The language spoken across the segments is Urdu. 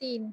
3।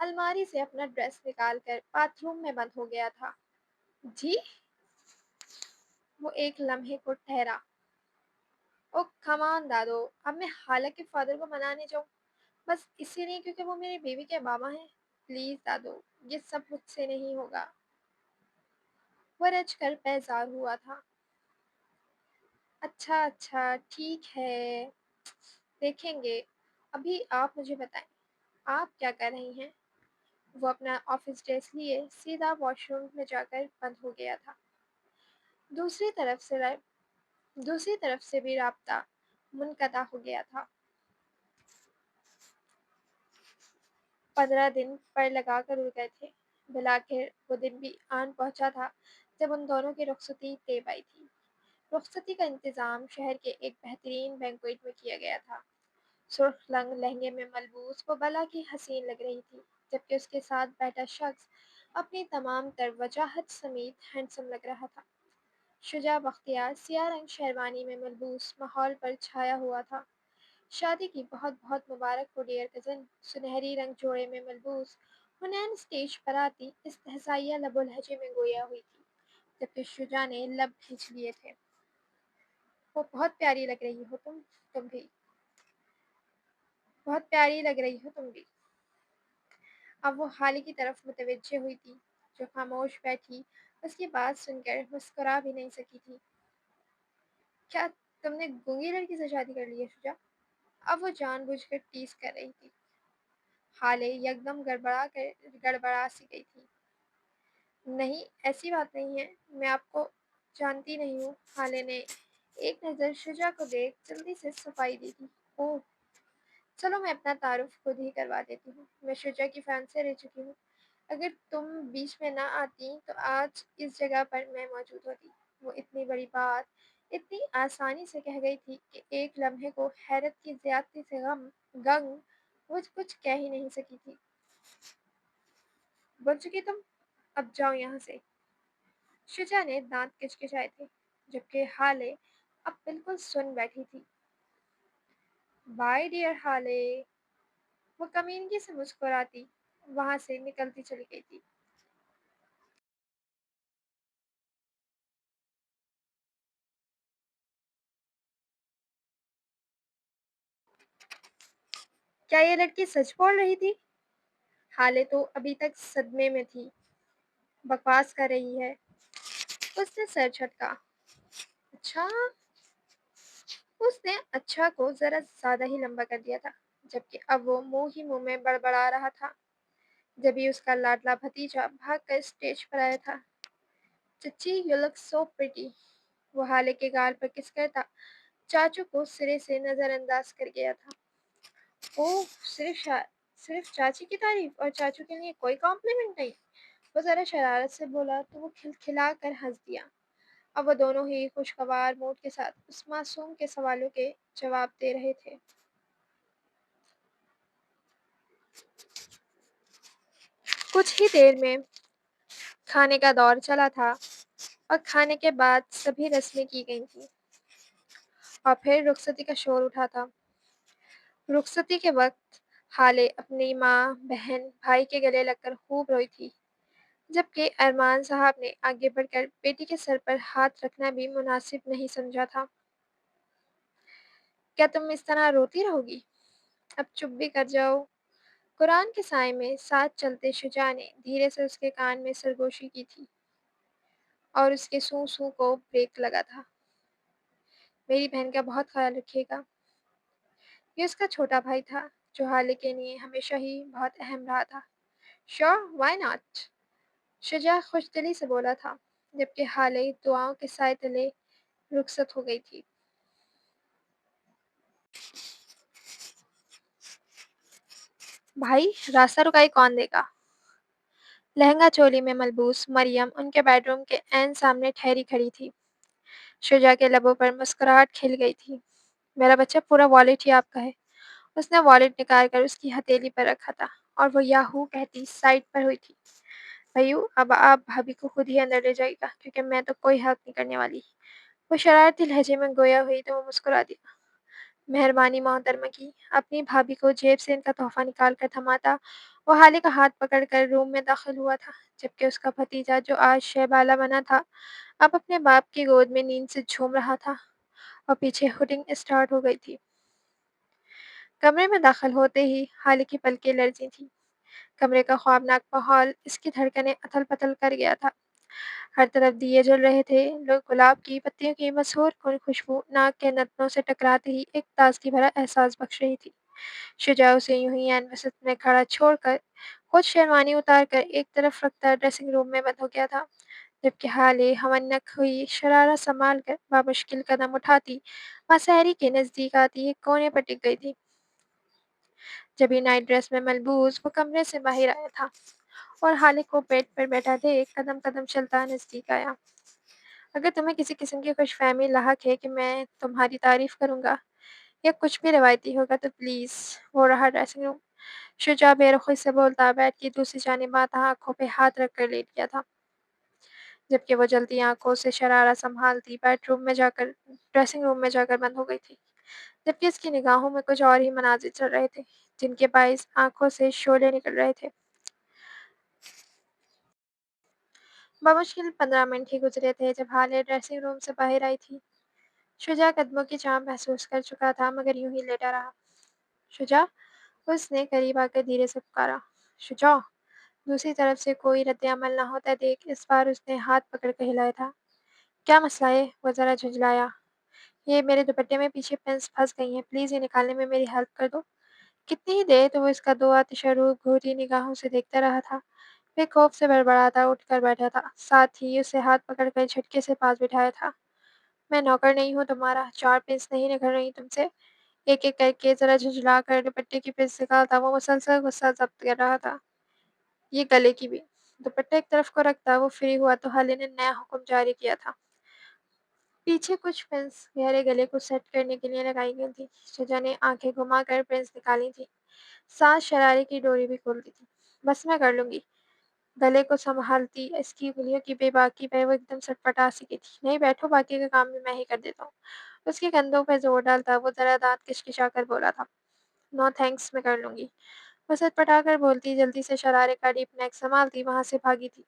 الماری سے اپنا ڈریس نکال کر باتھ روم میں بند ہو گیا تھا۔ جی؟ وہ ایک لمحے کو ٹھہرا۔ او کمان دادو، اب میں خالہ کے فادر کو منانے جاؤں؟ بس اسی لیے کیونکہ وہ میری بیوی کے بابا ہیں؟ پلیز دادو، یہ سب مجھ سے نہیں ہوگا۔ وہ رج کر بیزار ہوا تھا۔ اچھا اچھا ٹھیک ہے، دیکھیں گے۔ ابھی آپ مجھے بتائیں، آپ کیا کر رہی ہیں؟ وہ اپنا آفس ڈریس لیے سیدھا واش روم میں جا کر بند ہو گیا تھا۔ دوسری طرف سے دوسری طرف سے بھی رابطہ منقطع ہو گیا تھا۔ 15 دن پر لگا کر اڑ گئے تھے۔ بالآخر وہ دن بھی آن پہنچا تھا جب ان دونوں کی رخصتی طے پائی تھی۔ رخصتی کا انتظام شہر کے ایک بہترین بینکویٹ میں کیا گیا تھا۔ سرخ رنگ لہنگے میں ملبوس وہ بلا کی حسین لگ رہی تھی، جبکہ اس کے ساتھ بیٹھا شخص اپنی تمام تر وجاہت سمیت ہینڈسم لگ رہا تھا۔ شجاع بختیار سیاہ رنگ شیروانی میں ملبوس ماحول پر چھایا ہوا تھا۔ شادی کی بہت بہت مبارک ہو ڈیئر کزن، سنہری رنگ جوڑے میں ملبوس حنین اسٹیج پر آتی استہزائیہ لب و لہجے میں گویا ہوئی تھی، جبکہ شجاع نے لب کھینچ لیے تھے۔ وہ بہت پیاری لگ رہی ہو تم بھی، بہت پیاری لگ رہی ہو تم بھی۔ اب وہ خالے کی طرف متوجہ ہوئی تھی، جو خاموش بیٹھی اس کی بات سن کر مسکرا بھی نہیں سکی تھی۔ کیا تم نے گونگی لڑکی سے شادی کر لی ہے شجاع؟ اب وہ جان بوجھ کر ٹیز کر رہی تھی۔ خالے یکدم گڑبڑا سی گئی تھی۔ نہیں ایسی بات نہیں ہے، میں آپ کو جانتی نہیں ہوں۔ خالے نے ایک نظر شجاع کو دیکھ جلدی سے صفائی دی تھی۔ اوہ چلو میں اپنا تعارف خود ہی کروا دیتی ہوں، میں شجاع کی فیانسے رہ چکی ہوں۔ اگر تم بیچ میں نہ آتی تو آج اس جگہ پر میں موجود ہوتی۔ وہ اتنی بڑی بات اتنی آسانی سے کہہ گئی تھی کہ ایک لمحے کو حیرت کی زیادتی سے گنگ وہ کچھ کہہ ہی نہیں سکی تھی۔ بول چکی تم؟ اب جاؤ یہاں سے۔ شجاع نے دانت کچکچائے تھے، جبکہ ہالے اب بالکل سن بیٹھی تھی۔ بائے ڈیئر ہالے، وہ کمینگی سے مسکراتی وہاں سے نکلتی چلی گئی تھی۔ کیا یہ لڑکی سچ بول رہی تھی؟ ہالے تو ابھی تک صدمے میں تھی۔ بکواس کر رہی ہے، اس نے سر جھٹکا۔ اچھا؟ اس نے اچھا کو ذرا زیادہ ہی لمبا کر دیا تھا، جبکہ اب وہ منہ ہی منہ میں بڑبڑا رہا تھا۔ جبھی اس کا لاڈلا بھتیجا بھاگ کر اسٹیج پر آیا تھا۔ چچی یو لک سو پریٹی، وہ ہالے کے گال پر کس کرتا چاچو کو سرے سے نظر انداز کر گیا تھا۔ اوہ صرف چاچی کی تعریف اور چاچو کے لیے کوئی کمپلیمنٹ نہیں؟ وہ ذرا شرارت سے بولا تو وہ کھلکھلا کر ہنس دیا۔ اب وہ دونوں ہی خوشگوار موڈ کے ساتھ اس معصوم کے سوالوں کے جواب دے رہے تھے۔ کچھ ہی دیر میں کھانے کا دور چلا تھا اور کھانے کے بعد سبھی رسمیں کی گئی تھیں اور پھر رخصتی کا شور اٹھا تھا۔ رخصتی کے وقت خالے اپنی ماں، بہن، بھائی کے گلے لگ کر خوب روئی تھی، جبکہ ارمان صاحب نے آگے بڑھ کر بیٹی کے سر پر ہاتھ رکھنا بھی مناسب نہیں سمجھا تھا۔ کیا تم اس طرح روتی رہو گی؟ اب چپ بھی کر جاؤ۔ قرآن کے سائے میں ساتھ چلتے شجاع نے دھیرے سے اس کے کان میں سرگوشی کی تھی اور اس کے سوں سوں کو بریک لگا تھا۔ میری بہن کا بہت خیال رکھیے گا۔ یہ اس کا چھوٹا بھائی تھا، جو حالے کے لیے ہمیشہ ہی بہت اہم رہا تھا۔ شور وائی ناٹ، شجاع خوش دلی سے بولا تھا، جبکہ حالے دعاؤں کے سائے تلے رخصت ہو گئی تھی۔ بھائی راستہ رکائی کون دے گا؟ لہنگا چولی میں ملبوس مریم ان کے بیڈ روم کے عین سامنے ٹھہری کھڑی تھی۔ شجاع کے لبوں پر مسکراہٹ کھل گئی تھی۔ میرا بچہ پورا والیٹ ہی آپ کا ہے۔ اس نے والیٹ نکال کر اس کی ہتھیلی پر رکھا تھا اور وہ یاہو کہتی سائڈ پر ہوئی تھی۔ بھائیو اب آپ بھابھی کو خود ہی اندر لے جائے گا، کیونکہ میں تو کوئی ہیلپ نہیں کرنے والی۔ وہ شرارتی لہجے میں گویا ہوئی تو وہ مسکرا دیا۔ مہربانی محترمہ کی۔ اپنی بھابھی کو جیب سے ان کا تحفہ نکال کر تھماتا وہ حالے کا ہاتھ پکڑ کر روم میں داخل ہوا تھا، جبکہ اس کا بھتیجا جو آج شہ بالا بنا تھا اب اپنے باپ کی گود میں نیند سے جھوم رہا تھا اور پیچھے ہوٹنگ اسٹارٹ ہو گئی تھی۔ کمرے میں داخل ہوتے ہی حالے کی پلکیں لرزی تھیں۔ کمرے کا خوابناک ماحول اس کی دھڑکنیں اتھل پتھل کر گیا تھا۔ ہر طرف دیے جل رہے تھے، لوگ گلاب کی پتیوں کی مسحور کن خوشبو ناک کے نتنوں سے ٹکراتے ہی ایک تازگی بھرا احساس بخش رہی تھی۔ شجاع اسے یوں ہی عین وسط میں کھڑا چھوڑ کر خود شیروانی اتار کر ایک طرف رکھتا ڈریسنگ روم میں بند ہو گیا تھا، جبکہ حالے ہونک ہوئی شرارہ سنبھال کر بامشکل قدم اٹھاتی مسحری کے نزدیک آتی ایک کونے پر ٹک گئی تھی۔ جبھی نائٹ ڈریس میں ملبوس وہ کمرے سے باہر آیا تھا اور حالے کو بیڈ پر بیٹھا دیکھ قدم قدم چلتا نزدیک آیا۔ اگر تمہیں کسی قسم کی خوش فہمی لاحق ہے کہ میں تمہاری تعریف کروں گا یا کچھ بھی روایتی ہوگا تو پلیز وہ رہا ڈریسنگ روم۔ شجاع بے رخی سے بولتا بیڈ کی دوسری جانب آتا آنکھوں پہ ہاتھ رکھ کر لیٹ گیا تھا، جبکہ وہ جلتی آنکھوں سے شرارہ سنبھالتی ڈریسنگ روم میں جا کر بند ہو گئی تھی، جبکہ اس کی نگاہوں میں کچھ اور ہی مناظر چل رہے تھے جن کے باعث آنکھوں سے شعلے نکل رہے تھے۔ بمشکل 15 منٹ ہی گزرے تھے جب حالے ڈریسنگ روم سے باہر آئی تھی۔ شجاع قدموں کی چاپ محسوس کر چکا تھا مگر یوں ہی لیٹا رہا۔ شجاع، اس نے قریب آ کر دھیرے سے پکارا۔ شجاع! دوسری طرف سے کوئی رد عمل نہ ہوتا دیکھ اس بار اس نے ہاتھ پکڑ کر ہلایا تھا۔ کیا مسئلہ ہے؟ وہ ذرا جھنجھلایا۔ یہ میرے دوپٹے میں پیچھے پنس پھنس گئی ہیں، پلیز یہ نکالنے میں میری ہیلپ کر دو۔ کتنی ہی دیر تو وہ اس کا دو آتشہ روپ گھورتی نگاہوں سے دیکھتا رہا تھا، پھر خوف سے بڑبڑاتا اٹھ کر بیٹھا تھا، ساتھ ہی اسے ہاتھ پکڑ کر جھٹکے سے پاس بٹھایا تھا۔ میں نوکر نہیں ہوں تمہارا، 4 پنس نہیں نکل رہی تم سے؟ ایک ایک کر کے ذرا جھنجھلا کر دوپٹے کی پنس نکالتا وہ مسلسل غصہ ضبط کر رہا تھا، یہ گلے کی بھی۔ دوپٹہ ایک طرف کو رکھتا وہ فری ہوا تو حالے نے نیا حکم جاری کیا تھا۔ پیچھے کچھ پنس گہرے گلے کو سیٹ کرنے کے لیے لگائی گئی تھی۔ شجاع نے آنکھیں گھما کر پنس نکالی تھی، ساتھ شرارے کی ڈوری بھی کھول دی تھی۔ بس میں کر لوں گی۔ گلے کو سنبھالتی اس کی انگلیوں کی بے باکی پر وہ ایک دم سٹپٹا سی گئی تھی۔ نہیں بیٹھو، باقی کا کام بھی میں ہی کر دیتا ہوں۔ اس کے کندھوں پر زور ڈالتا وہ ذرا دانت کشکشا کر بولا تھا۔ نو تھینکس، میں کر لوں گی۔ وہ سٹپٹا کر بولتی جلدی سے شرارے کا ڈیپ نیک سنبھالتی وہاں سے بھاگی تھی۔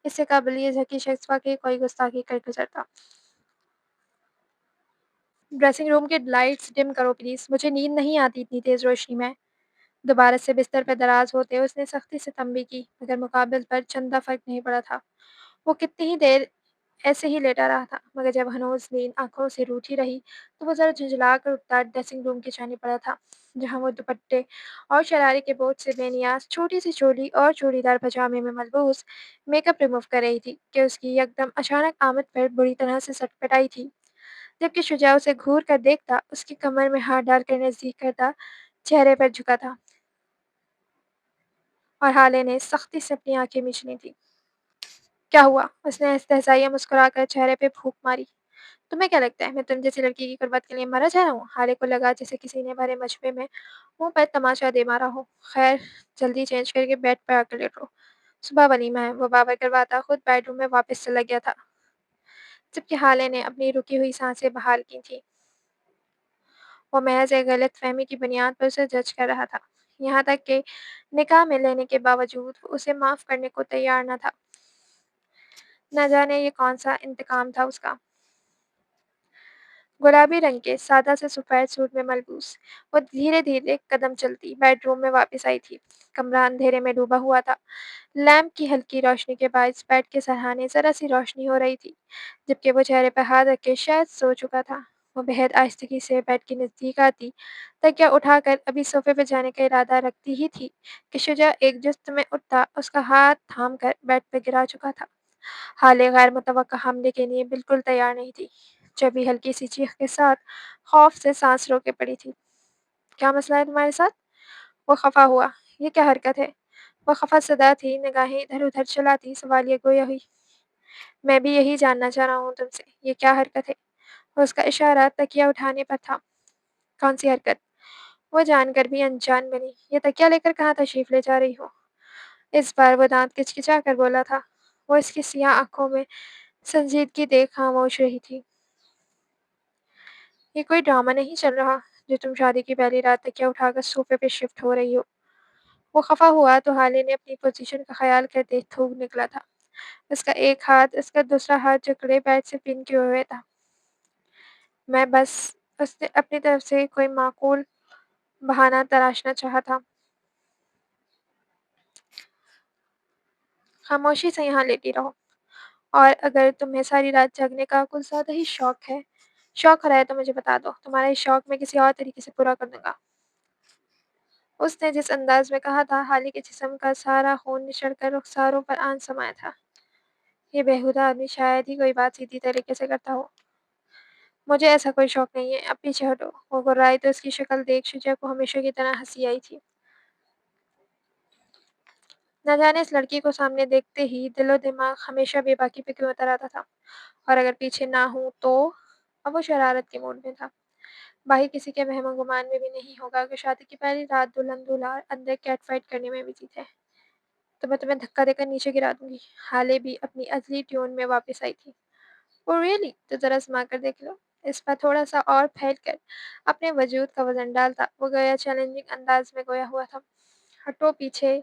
اس سے قبل یہ ذکی شخص واقعی کوئی گستاخی کر گزرتا۔ ڈریسنگ روم کے لائٹس ڈم کرو پلیز، مجھے نیند نہیں آتی اتنی تیز روشنی میں۔ دوبارہ سے بستر پر دراز ہوتے اس نے سختی سے تنبیہ کی مگر مقابل پر چندہ فرق نہیں پڑا تھا۔ وہ کتنی ہی دیر ایسے ہی لیٹا رہا تھا مگر جب ہنوز نیند آنکھوں سے روٹھی رہی تو وہ ذرا جھنجھلا کر اٹھتا ڈریسنگ روم کی جانب پڑا تھا، جہاں وہ دوپٹے اور شرارے کے بوجھ سے بے نیاز چھوٹی سی چولی اور چوڑی دار پاجامے میں ملبوس میک اپ ریموو کر رہی تھی کہ اس کی یکدم اچانک آمد پر بری طرح سے سٹپٹائی تھی، جبکہ شجاع اسے گھور کر دیکھتا اس کی کمر میں ہاتھ ڈال کر نزدیک کرتا چہرے پر جھکا تھا اور حالے نے سختی سے اپنی آنکھیں مچ لی تھیں۔ کیا ہوا؟ اس نے استہزائیہ مسکرا کر چہرے پہ پھونک ماری۔ تمہیں کیا لگتا ہے میں تم جیسی لڑکی کی قربت کے لیے مرا جا رہا ہوں؟ حالے کو لگا جیسے کسی نے بھرے مشبے میں منہ پر تماشا دے مارا ہو۔ خیر، جلدی چینج کر کے بیڈ پر آ کر لیٹو، صبح ولیمہ ہے۔ وہ بابر کرواتا خود بیڈ روم میں واپس چلا گیا تھا، جبکہ حالے نے اپنی رکی ہوئی سانسیں بحال کی تھیں۔ وہ محض ایک غلط فہمی کی بنیاد پر اسے جج کر رہا تھا، یہاں تک کہ نکاح میں لینے کے باوجود وہ اسے معاف کرنے کو تیار نہ تھا۔ نہ جانے یہ کون سا انتقام تھا اس کا۔ گلابی رنگ کے سادہ سے سفید سوٹ میں ملبوس وہ دھیرے دھیرے قدم چلتی بیڈ روم میں واپس آئی تھی۔ کمرہ اندھیرے میں ڈوبا ہوا تھا، لیمپ کی ہلکی روشنی کے باعث بیڈ کے سرہانے ذرا سی روشنی ہو رہی تھی، جبکہ وہ چہرے پر ہاتھ رکھ کے شاید سو چکا تھا۔ وہ بہت آہستگی سے بیڈ کے نزدیک آتی تکیہ اٹھا کر ابھی صوفے پہ جانے کا ارادہ رکھتی ہی تھی کہ شجاع ایک جست میں اٹھتا اس کا ہاتھ تھام کر بیڈ پہ گرا چکا تھا۔ حالے غیر متوقع حملے کے لیے بالکل تیار نہیں تھی، جبھی ہلکی سی چیخ کے ساتھ خوف سے سانس روکے پڑی تھی۔ کیا مسئلہ ہے تمہارے ساتھ؟ وہ خفا ہوا۔ یہ کیا حرکت ہے؟ وہ خفا صدا تھی، نگاہیں ادھر ادھر چلاتی سوالیہ گویا ہوئی۔ میں بھی یہی جاننا چاہ رہا ہوں تم سے، یہ کیا حرکت ہے؟ اس کا اشارہ تکیہ اٹھانے پر تھا۔ کون سی حرکت؟ وہ جان کر بھی انجان بنی۔ یہ تکیہ لے کر کہاں تشریف لے جا رہی ہو؟ اس بار وہ دانت کچکچا کر بولا تھا۔ وہ اس کی سیاہ آنکھوں میں سنجیدگی دیکھ خاموش رہی تھی۔ یہ کوئی ڈرامہ نہیں چل رہا جو تم شادی کی پہلی رات تکیہ اٹھا کر صوفے پہ شفٹ ہو رہی ہو۔ وہ خفا ہوا تو حالے نے اپنی پوزیشن کا خیال کرتے تھوک نکلا تھا۔ اس کا ایک ہاتھ اس کا دوسرا ہاتھ جکڑے بیڈ سے پن کیے ہوئے تھا۔ میں بس اس نے اپنی طرف سے کوئی معقول بہانہ تراشنا چاہا تھا۔ خاموشی سے یہاں لیٹی رہو، اور اگر تمہیں ساری رات جاگنے کا کچھ زیادہ ہی شوق ہو رہا ہے تو مجھے بتا دو، تمہارا یہ شوق میں کسی اور طریقے سے پورا کر دوں گا۔ اس نے جس انداز میں کہا تھا، حالی کے جسم کا سارا خون نچڑ کر رخساروں پر آن سمایا تھا۔ یہ بیہودہ آدمی شاید ہی کوئی بات سیدھی طریقے سے کرتا ہو۔ مجھے ایسا کوئی شوق نہیں ہے، اب پیچھے ہٹو۔ وہ گررائی تو اس کی شکل دیکھ شجاع کو ہمیشہ کی طرح ہنسی آئی تھی۔ نہ جانے اس لڑکی کو سامنے دیکھتے ہی دل و دماغ ہمیشہ بے باکی پہ کیوں اتر آتا تھا، اور اگر پیچھے نہ ہوں تو۔ اب وہ شرارت کے موڈ میں تھا۔ باہر کسی کے وہم و گمان میں بھی نہیں ہوگا کہ شادی کی پہلی رات دلہن دولہا اندر کیٹ فائٹ کرنے میں بزی تھے۔ تو میں تمہیں دھکا دے کر نیچے گرا دوں گی۔ حالے بھی اپنی ازلی ٹیون میں واپس آئی تھی۔ او ریئلی؟ تو ذرا آزما کر دیکھ لو۔ اس پر تھوڑا سا اور پھیل کر اپنے وجود کا وزن ڈالتا وہ گویا چیلنجنگ انداز میں گویا ہوا تھا۔ ہٹو پیچھے۔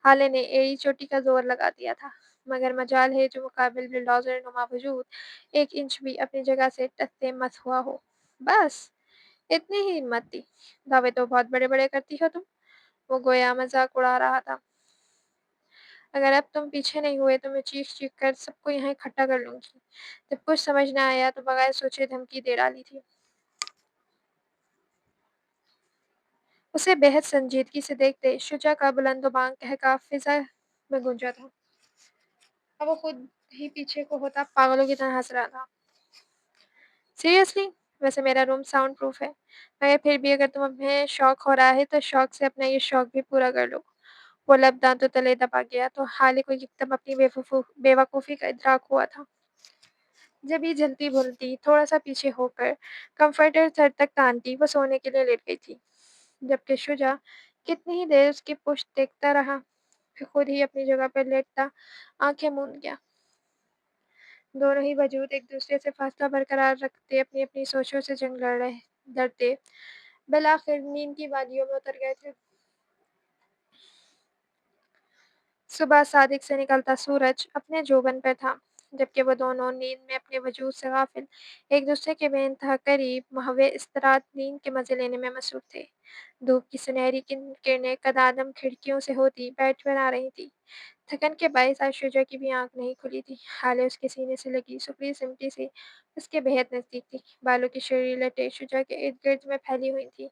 حالے نے ایڑی چوٹی کا زور لگا دیا تھا، مگر مجال ہے جو مقابل بلڈوزر نما وجود 1 انچ بھی اپنی جگہ سے ٹسے مت ہوا ہو۔ بس اتنی ہی ہمت تھی؟ دعوے تو بہت بڑے بڑے کرتی ہو تم۔ وہ گویا مذاق اڑا رہا تھا۔ اگر اب تم پیچھے نہیں ہوئے تو میں چیخ چیخ کر سب کو یہاں اکٹھا کر لوں گی۔ جب کچھ سمجھ نہ آیا تو بغیر سوچے دھمکی دے ڈالی تھی۔ اسے بےحد سنجیدگی سے دیکھتے شجاع کا بلند و بانگ قہقہا فضا میں گونجا تھا۔ اب وہ خود ہی پیچھے کو ہوتا پاگلوں کی طرح ہنس رہا تھا۔ سیریسلی؟ ویسے میرا روم ساؤنڈ پروف ہے، مگر پھر بھی اگر تمہیں شوق ہو رہا ہے تو شوق سے اپنا یہ شوق بھی پورا کر لو۔ وہ لب دانتوں تلے دبا گیا تو حالے کو یکدم اپنی بے وقوفی کا ادراک ہوا تھا۔ جب یہ جلتی بھولتی تھوڑا سا پیچھے ہو کر کمفرٹر سر تک تانتی وہ سونے کے لیے لیٹ گئی تھی، جبکہ شجاع کتنی ہی دیر اس کی پشت دیکھتا رہا، پھر خود ہی اپنی جگہ پر لیٹتا آنکھیں موند گیا۔ دونوں ہی وجود ایک دوسرے سے فاصلہ برقرار رکھتے اپنی اپنی سوچوں سے جنگ لڑتے بالآخر نیند کی وادیوں میں اتر گئے تھے۔ صبح صادق سے نکلتا سورج اپنے جوبن پر تھا، جبکہ وہ دونوں نیند میں اپنے وجود سے غافل ایک دوسرے کے بے انتہا قریب محو استراحت نیند کے مزے لینے میں مصروف تھے۔ دھوپ کی سنہری کرنیں قدادم کھڑکیوں سے ہوتی بیڈ پر آ رہی تھی۔ تھکن کے باعث آج شجاع کی بھی آنکھ نہیں کھلی تھی۔ حالے اس کے سینے سے لگی سپری سمٹی سے اس کے بہت نزدیک تھی۔ بالوں کی شرری لٹیں شجاع کے ارد گرد میں پھیلی ہوئی تھیں،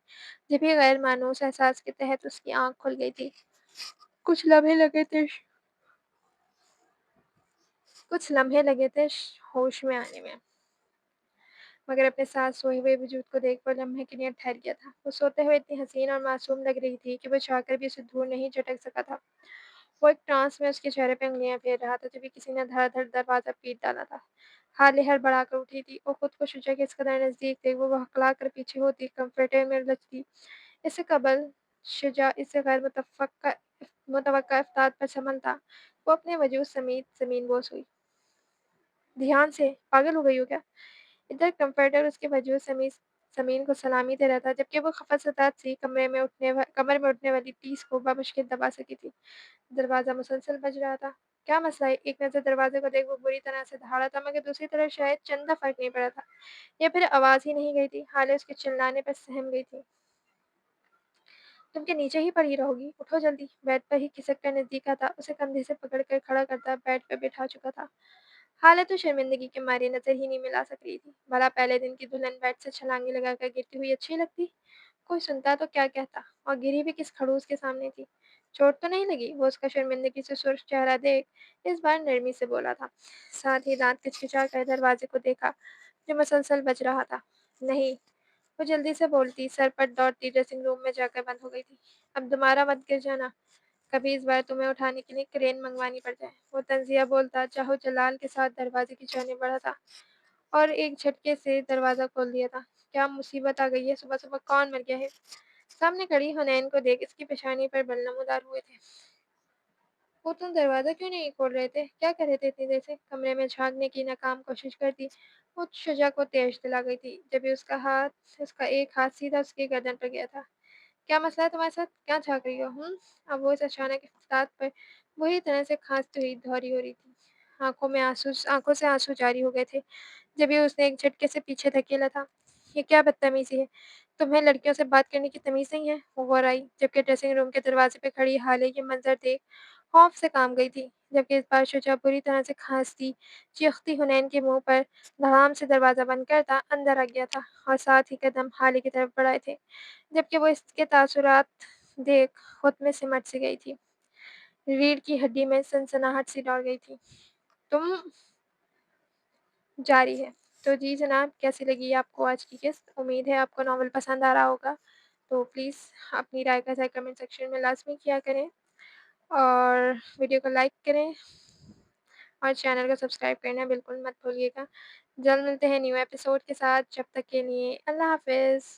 جب ہی غیر مانوس احساس کے تحت اس کی آنکھ کھل گئی تھی۔ کچھ لمحے لگے تھے ہوش میں آنے میں، مگر اپنے ساتھ سوئے ہوئے وجود کو دیکھ وہ لمحے کے لیے ٹھہر گیا تھا۔ وہ سوتے ہوئے اتنی حسین اور معصوم لگ رہی تھی کہ وہ چاہ کر بھی اسے دور نہیں جھٹک سکا تھا۔ وہ ایک ٹرانس میں اس کے چہرے پہ انگلیاں پھیر رہا تھا، جبھی کسی نے دھڑا دھڑ دروازہ پیٹ ڈالا تھا۔ حالے ہڑبڑا کر اٹھی تھی اور خود کو شجاع کے اس قدر نزدیک دیکھ وہ ہکلا کر پیچھے ہوتی کمفرٹر میں لچکتی۔ اس سے قبل شجاع اس سے غیر متوقع افتاد پر شمل تھا۔ وہ اپنے وجود سمیت زمین بوس ہوئی۔ دھیان سے، پاگل ہو گئی ہو کیا؟ ادھر کمفرٹر اس کے وجود سمیت زمین کو سلامی دے رہا تھا، جبکہ وہ خفت ستات سی کمر میں اٹھنے والی ٹیس کو بمشکل دبا سکی تھی۔ دروازہ مسلسل بج رہا تھا۔ کیا مسئلہ ہے؟ ایک نظر دروازے کو دیکھ وہ بری طرح سے دھاڑا تھا، مگر دوسری طرف شاید چندہ فرق نہیں پڑا تھا، یا پھر آواز ہی نہیں گئی تھی۔ حالے اس کے چلانے پر سہم گئی تھی۔ تم کے نیچے ہی پڑی رہو گی، اٹھو جلدی۔ بیڈ پر ہی کھسک کر نزدیک آتا اسے کندھے سے پکڑ کر کھڑا کرتا بیڈ پر بٹھا چکا تھا۔ حالے تو شرمندگی کے مارے نظر ہی نہیں ملا سک رہی تھی۔ بھلا پہلے دن کی دلہن بیڈ سے چھلانگیں لگا کر گرتی ہوئی اچھی لگتی؟ کوئی سنتا تو کیا کہتا، اور گری بھی کس کھڑوس کے سامنے تھی۔ چوٹ تو نہیں لگی؟ وہ اس کا شرمندگی سے سرخ چہرہ دیکھ اس بار نرمی سے بولا تھا، ساتھ ہی دانت کچکچا کر دروازے کو دیکھا جو مسلسل بج رہا تھا۔ نہیں، وہ جلدی سے بولتی سر پر دوڑتی ڈریسنگ روم میں جا کر بند ہو گئی تھی۔ اب دوبارہ مت گر جانا، کبھی اس بار تمہیں اٹھانے کے لیے کرین منگوانی پڑ جائے۔ وہ طنزیہ بولتا چاہو جلال کے ساتھ دروازے کی جانب بڑھا تھا اور ایک جھٹکے سے دروازہ کھول دیا تھا۔ کیا مصیبت آ گئی ہے؟ صبح صبح کون مر گیا ہے؟ سامنے کھڑی حنین کو دیکھ اس کی پیشانی پر بل نمودار ہوئے تھے۔ وہ تم دروازہ کیوں نہیں کھول رہے تھے؟ کیا کر رہے تھے اتنی دیر سے؟ کمرے میں جھانکنے کی ناکام کوشش کرتی وہ شجاع کو تیش دلا گئی تھی جب بھی اس کا ایک ہاتھ سیدھا اس کی گردن پر گیا تھا۔ کیا مسئلہ ہے تمہارے ساتھ؟ کیا جھانک رہی ہو؟ اب وہ اس اچانک افتاد پر بری طرح سے کھانستی ہوئی دھوری ہو رہی تھی۔ آنکھوں سے آنسو جاری ہو گئے تھے جب اس نے ایک جھٹکے سے پیچھے دھکیلا تھا۔ یہ کیا بدتمیزی ہے؟ تمہیں لڑکیوں سے بات کرنے کی تمیز نہیں ہے؟ وہ غور آئی جبکہ ڈریسنگ روم کے دروازے پہ کھڑی حالے یہ منظر دیکھ خوف سے کام گئی تھی، جبکہ اس بار شجاع بری طرح سے کھانستی چیختی حنین کے منہ پر دھڑام سے دروازہ بند کرتا اندر آ گیا تھا اور ساتھ ہی قدم حالے کی طرف بڑھائے تھے جبکہ وہ اس کے تاثرات دیکھ خود میں سمٹ سی گئی تھی۔ ریڑھ کی ہڈی میں سنسناہٹ سی دوڑ گئی تھی۔ تم جاری ہے۔ تو جی جناب، کیسی لگی آپ کو آج کی قسط؟ امید ہے آپ کو ناول پسند آ رہا ہوگا، تو پلیز اپنی رائے کا ذکر کمنٹ سیکشن میں لازمی کیا کریں اور ویڈیو کو لائک کریں اور چینل کو سبسکرائب کرنا بالکل مت بھولیے گا۔ جلد ملتے ہیں نیو ایپیسوڈ کے ساتھ، جب تک کے لیے اللہ حافظ۔